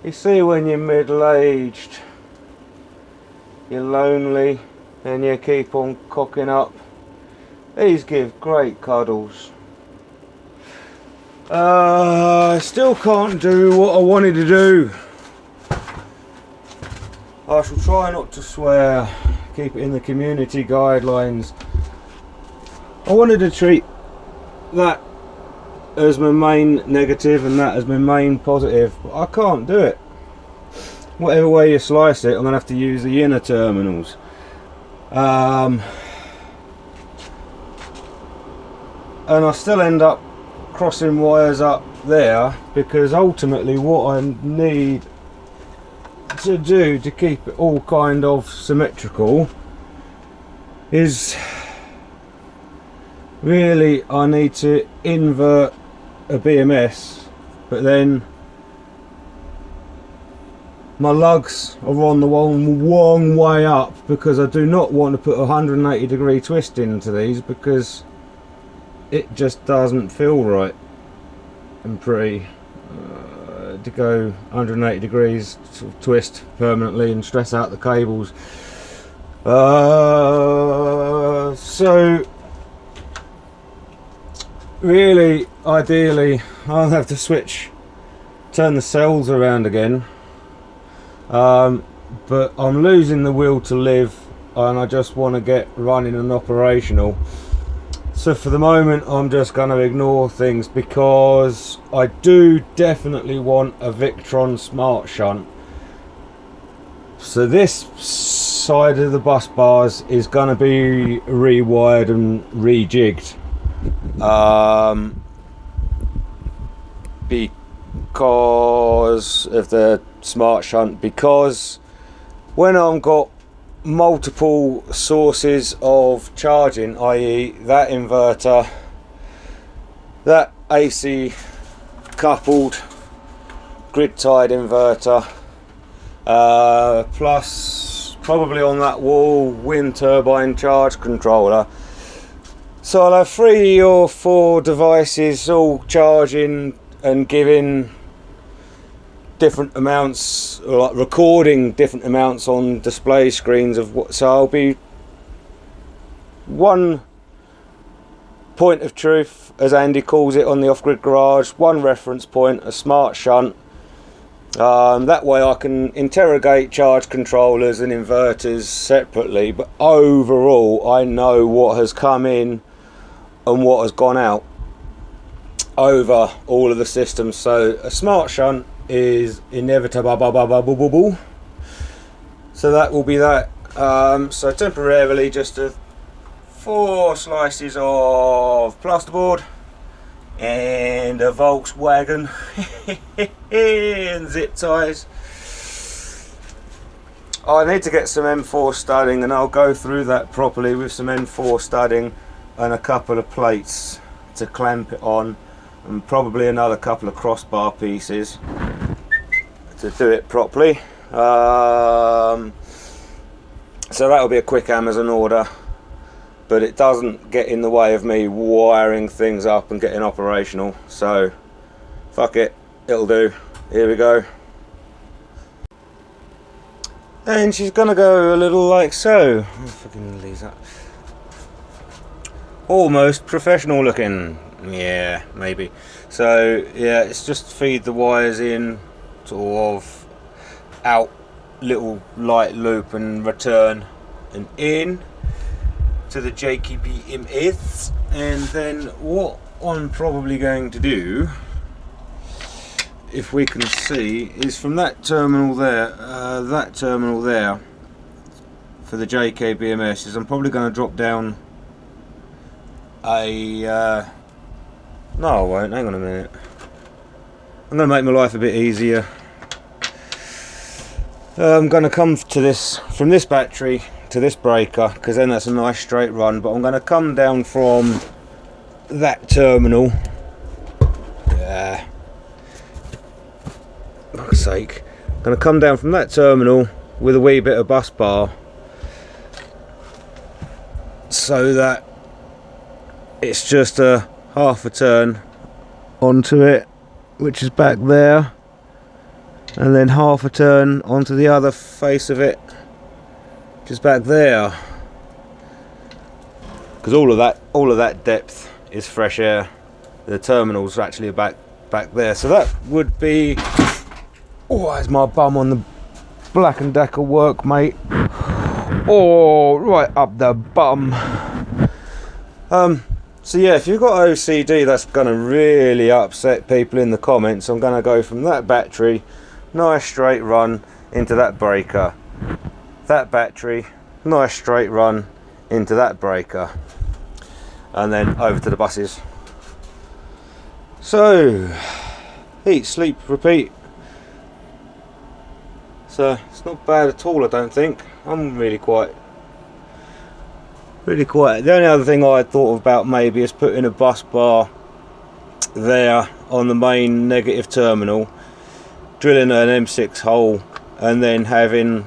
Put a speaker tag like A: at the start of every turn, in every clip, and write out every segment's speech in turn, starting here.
A: You see, when you're middle-aged, you're lonely and you keep on cocking up. These give great cuddles. I still can't do what I wanted to do. I shall try not to swear, keep it in the community guidelines. I wanted to treat that as my main negative and that as my main positive, but I can't do it. Whatever way you slice it, I'm going to have to use the inner terminals. And I still end up crossing wires up there, because ultimately what I need to do to keep it all kind of symmetrical is really I need to invert a BMS, but then my lugs are on the wrong way up, because I do not want to put a 180 degree twist into these, because it just doesn't feel right and pretty to go 180 degrees sort of twist permanently and stress out the cables. So really, ideally, I'll have to turn the cells around again, but I'm losing the will to live and I just want to get running and operational. So for the moment I'm just going to ignore things, because I do definitely want a Victron Smart Shunt. So this side of the bus bars is going to be rewired and rejigged, because of the Smart Shunt, because when I've got multiple sources of charging, i.e. that inverter, that AC coupled grid tied inverter, plus probably on that wall wind turbine charge controller, so I'll have 3 or 4 devices all charging and giving different amounts, or like recording different amounts on display screens of what. So I'll be one point of truth, as Andy calls it on the off-grid garage, one reference point, a smart shunt. That way I can interrogate charge controllers and inverters separately, but overall I know what has come in and what has gone out over all of the systems. So a smart shunt is inevitable, so that will be that. So temporarily just 4 slices of plasterboard and a Volkswagen and zip ties. I need to get some M4 studding, and I'll go through that properly with some M4 studding and a couple of plates to clamp it on, and probably another couple of crossbar pieces to do it properly. So that'll be a quick Amazon order, but it doesn't get in the way of me wiring things up and getting operational, so fuck it, it'll do. Here we go. And she's gonna go a little like so. Fucking leave that. Almost professional looking. Yeah, maybe. So yeah, it's just feed the wires in, sort of out, little light loop, and return and in to the JKBMS. And then what I'm probably going to do, if we can see, is from that terminal there, for the JKBMS, is I'm probably going to drop down a no, I won't, hang on a minute, I'm going to make my life a bit easier. I'm going to come to this, from this battery to this breaker, because then that's a nice straight run, but I'm going to come down from that terminal, yeah, fuck's sake, I'm going to come down from that terminal with a wee bit of bus bar, so that it's just a half a turn onto it, which is back there, and then half a turn onto the other face of it, just back there, because all of that depth is fresh air. The terminals are actually back there, so that would be. Oh, there's my bum on the Black & Decker work, mate. Oh, right up the bum. So yeah, if you've got OCD, that's going to really upset people in the comments. I'm going to go from that battery, nice straight run, into that breaker. That battery, nice straight run, into that breaker. And then over to the buses. So, eat, sleep, repeat. So, it's not bad at all, I don't think. I'm really quiet. The only other thing I had thought about maybe is putting a bus bar there on the main negative terminal, drilling an M6 hole, and then having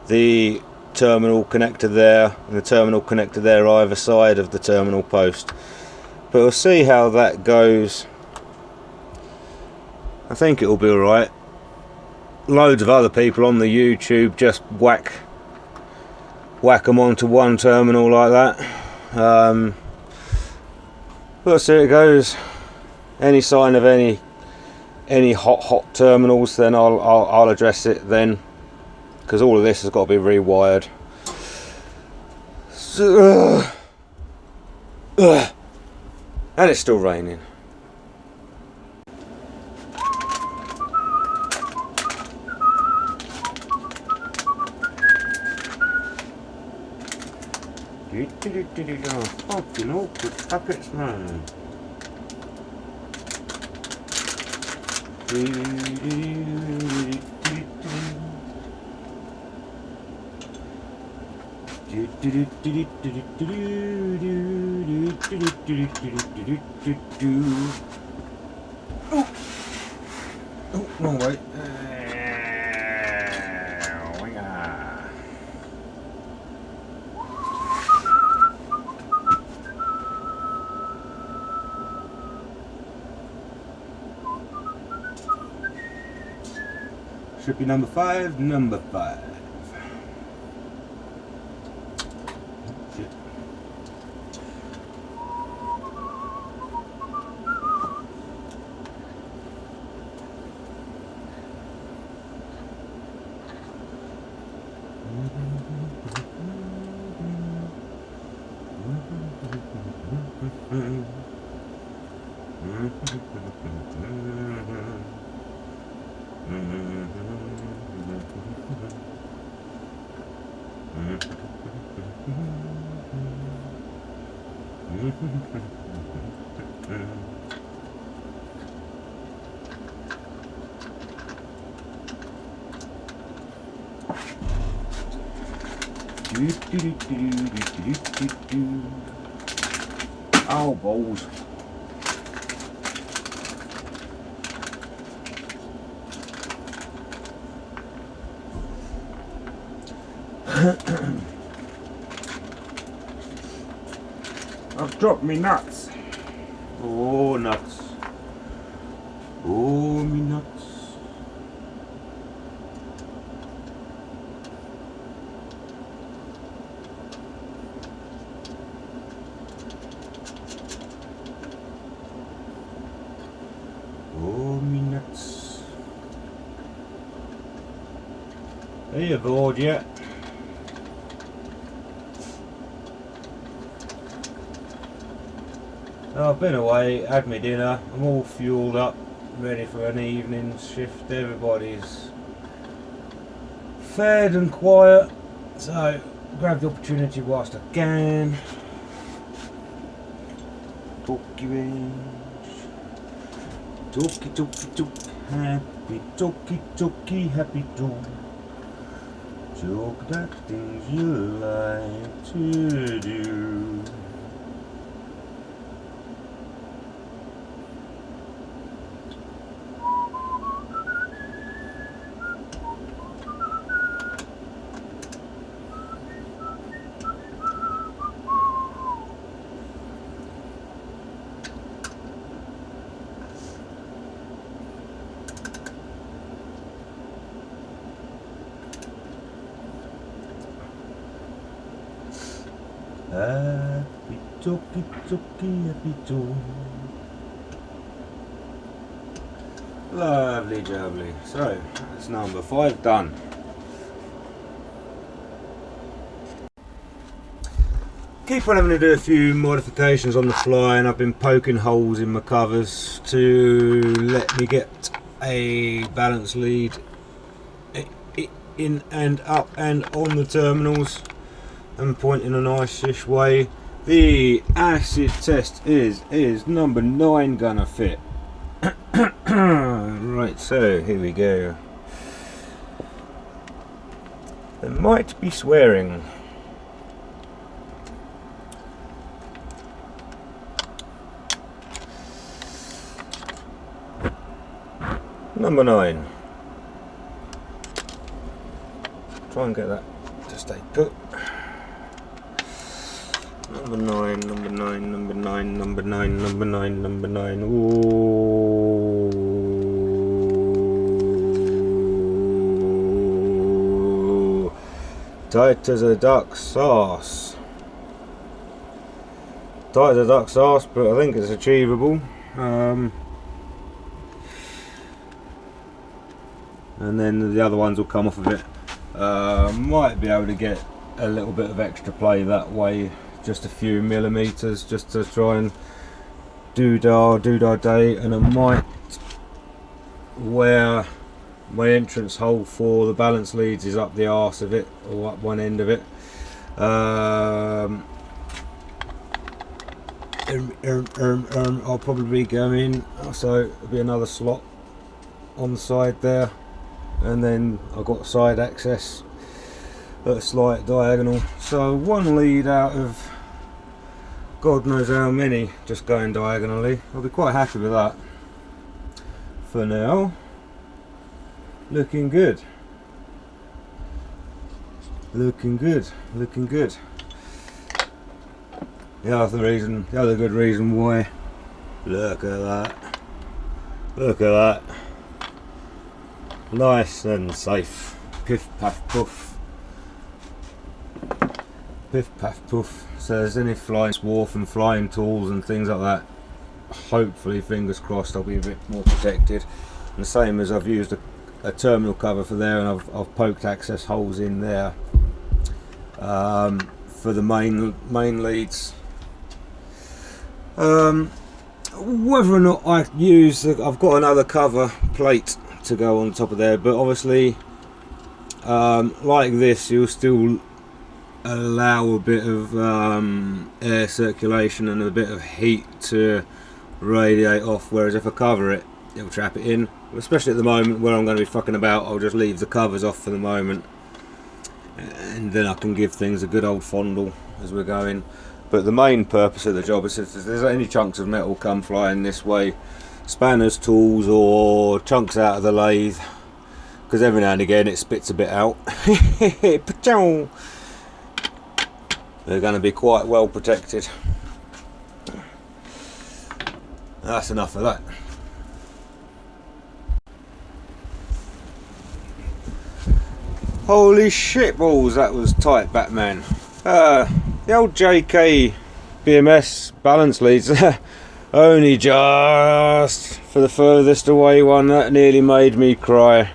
A: the terminal connector there and the terminal connector there either side of the terminal post. But we'll see how that goes. I think it'll be alright. Loads of other people on the YouTube just whack them onto one terminal like that. We'll see how it goes. Any sign of any hot terminals, then I'll address it then, because all of this has got to be rewired. So, and it's still raining. Fucking awkward puppets, man. Oh, wrong way. Should be number 5, number 5. Shit. Oh, balls. I've dropped me nuts. Oh, nuts. Oh, me nuts. Oh, me nuts. Are you bored yet? I've been away, had my dinner, I'm all fueled up, ready for an evening shift. Everybody's fed and quiet, so grab the opportunity whilst I can. Talky range, talky talky talky, happy too. Talk that things you like to do. Happy talk. Lovely jubbly. So that's number 5 done. Keep on having to do a few modifications on the fly, and I've been poking holes in my covers to let me get a balance lead in and up and on the terminals and point in a nice-ish way. The acid test is number 9 gonna fit? Right, so here we go. There might be swearing. Number 9. Try and get that to stay put. Number 9, number 9, number 9, number 9, number 9, number 9. Ooh. Tight as a duck's sauce. Tight as a duck's sauce, but I think it's achievable. And then the other ones will come off of it. Might be able to get a little bit of extra play that way, just a few millimeters, just to try and doodah day. And I might where my entrance hole for the balance leads is up the arse of it, or up one end of it. I'll probably go in, so it'll be another slot on the side there. And then I've got side access at a slight diagonal, so one lead out of God knows how many just going diagonally. I'll be quite happy with that for now. Looking good, looking good, looking good. The other good reason why, look at that, look at that. Nice and safe. Piff paff puff. Piff paff puff. So there's any flying swarf and flying tools and things like that, hopefully, fingers crossed, I'll be a bit more protected. And the same as I've used a terminal cover for there, and I've poked access holes in there for the main leads. Whether or not I use, I've got another cover plate to go on top of there, but obviously like this, you'll still allow a bit of air circulation and a bit of heat to radiate off, whereas if I cover it, it'll trap it in. Especially at the moment where I'm going to be fucking about, I'll just leave the covers off for the moment, and then I can give things a good old fondle as we're going. But the main purpose of the job is if there's any chunks of metal come flying this way, spanners, tools, or chunks out of the lathe, because every now and again it spits a bit out, they're going to be quite well protected. That's enough of that. Holy shit balls, that was tight, Batman. The old JK BMS balance leads only just for the furthest away one, that nearly made me cry.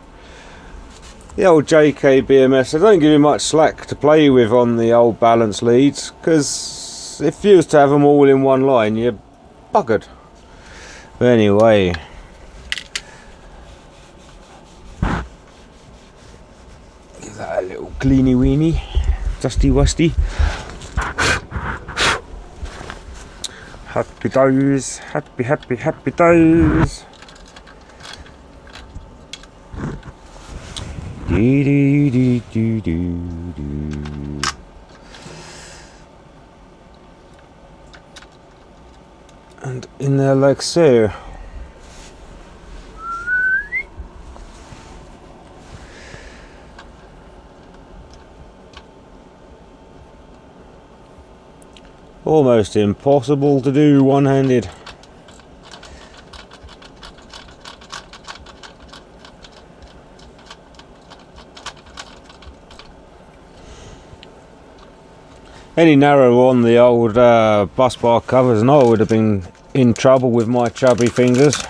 A: The old JK BMS, I don't give you much slack to play with on the old balance leads, because if you was to have them all in one line, you're buggered. But anyway, give that a little cleany weeny, dusty wusty. Happy days, happy days. And in there like so. Almost impossible to do one-handed. Any narrower on the old bus bar covers and I would have been in trouble with my chubby fingers.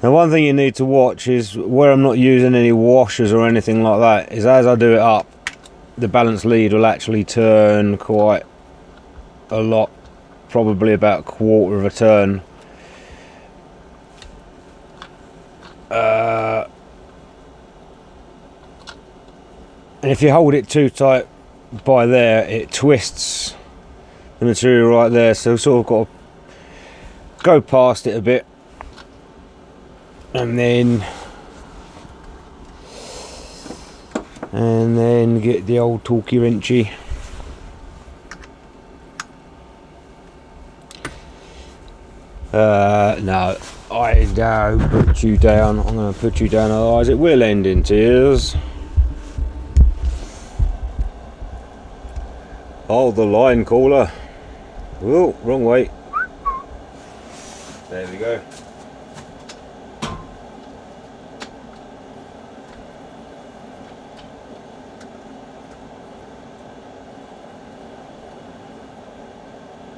A: Now one thing you need to watch is where I'm not using any washers or anything like that, is as I do it up, the balance lead will actually turn quite a lot, probably about a quarter of a turn. And if you hold it too tight by there, it twists the material right there, so sort of got to go past it a bit and then get the old torquey wrenchy. No, I don't put you down. I'm going to put you down, otherwise it will end in tears. Oh, the line caller. Oh, wrong way. There we go.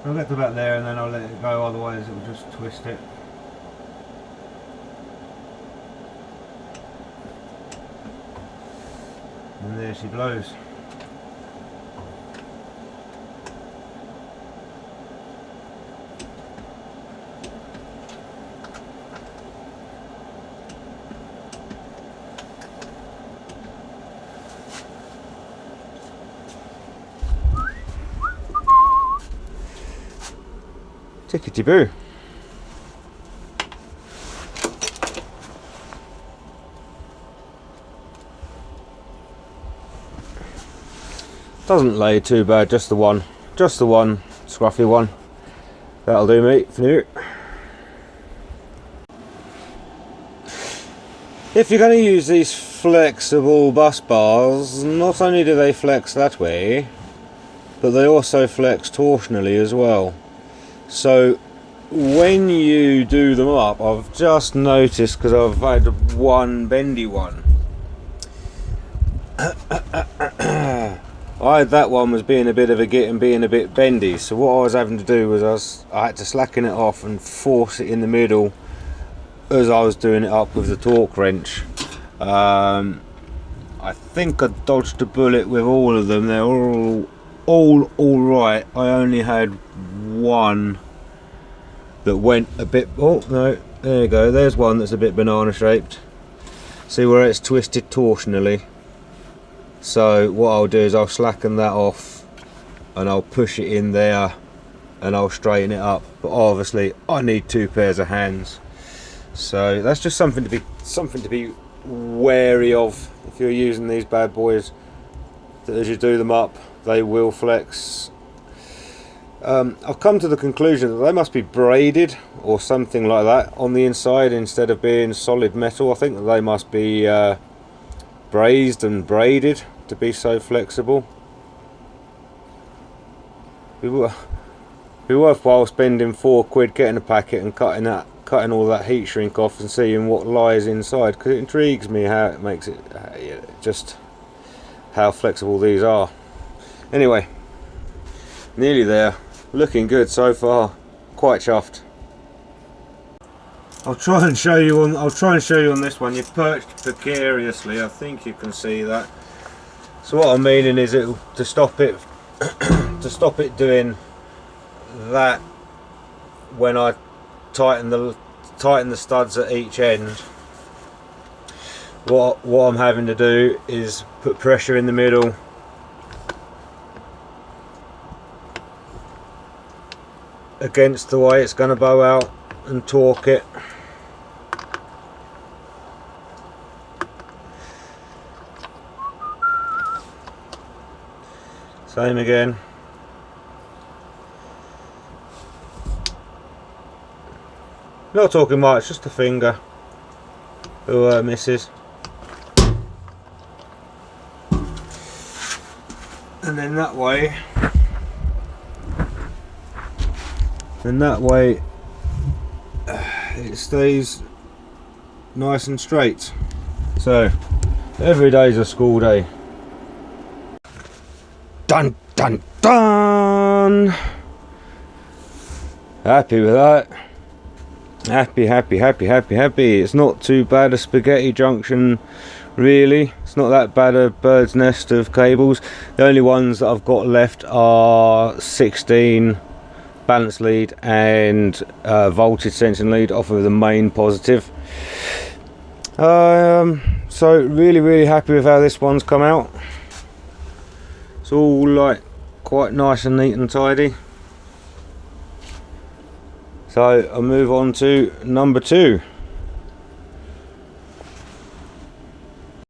A: I'll get to about there and then I'll let it go, otherwise it will just twist it. And there she blows. Tickety boo. Doesn't lay too bad, just the one scruffy one. That'll do, mate, for now. If you're going to use these flexible bus bars, not only do they flex that way, but they also flex torsionally as well. So when you do them up, I've just noticed, because I've had one bendy one, that one was being a bit of a git and being a bit bendy, so what I was having to do was I had to slacken it off and force it in the middle as I was doing it up with the torque wrench. I think I dodged a bullet with all of them. They're all right. I only had one that went a bit, oh no, there you go, there's one that's a bit banana shaped. See where it's twisted torsionally? So what I'll do is I'll slacken that off and I'll push it in there and I'll straighten it up, but obviously I need two pairs of hands, so that's just something to be wary of if you're using these bad boys, that as you do them up they will flex. I've come to the conclusion that they must be braided or something like that on the inside instead of being solid metal. I think that they must be brazed and braided to be so flexible. It'd be worthwhile spending £4 getting a packet and cutting all that heat shrink off and seeing what lies inside, because it intrigues me how it makes it, just how flexible these are. Anyway, nearly there. Looking good so far. Quite chuffed. I'll try and show you on this one. You're perched precariously. I think you can see that. So what I'm meaning is to stop it doing that when I tighten the studs at each end. What I'm having to do is put pressure in the middle, against the way it's going to bow out, and torque it. Same again. Not talking much, just a finger who misses. and that way it stays nice and straight. So every day's a school day. Dun dun dun! Happy with that. Happy. It's not too bad a spaghetti junction, really. It's not that bad a bird's nest of cables. The only ones that I've got left are 16 balance lead and voltage sensing lead off of the main positive. So really happy with how this one's come out. It's all like quite nice and neat and tidy. So I'll move on to number 2.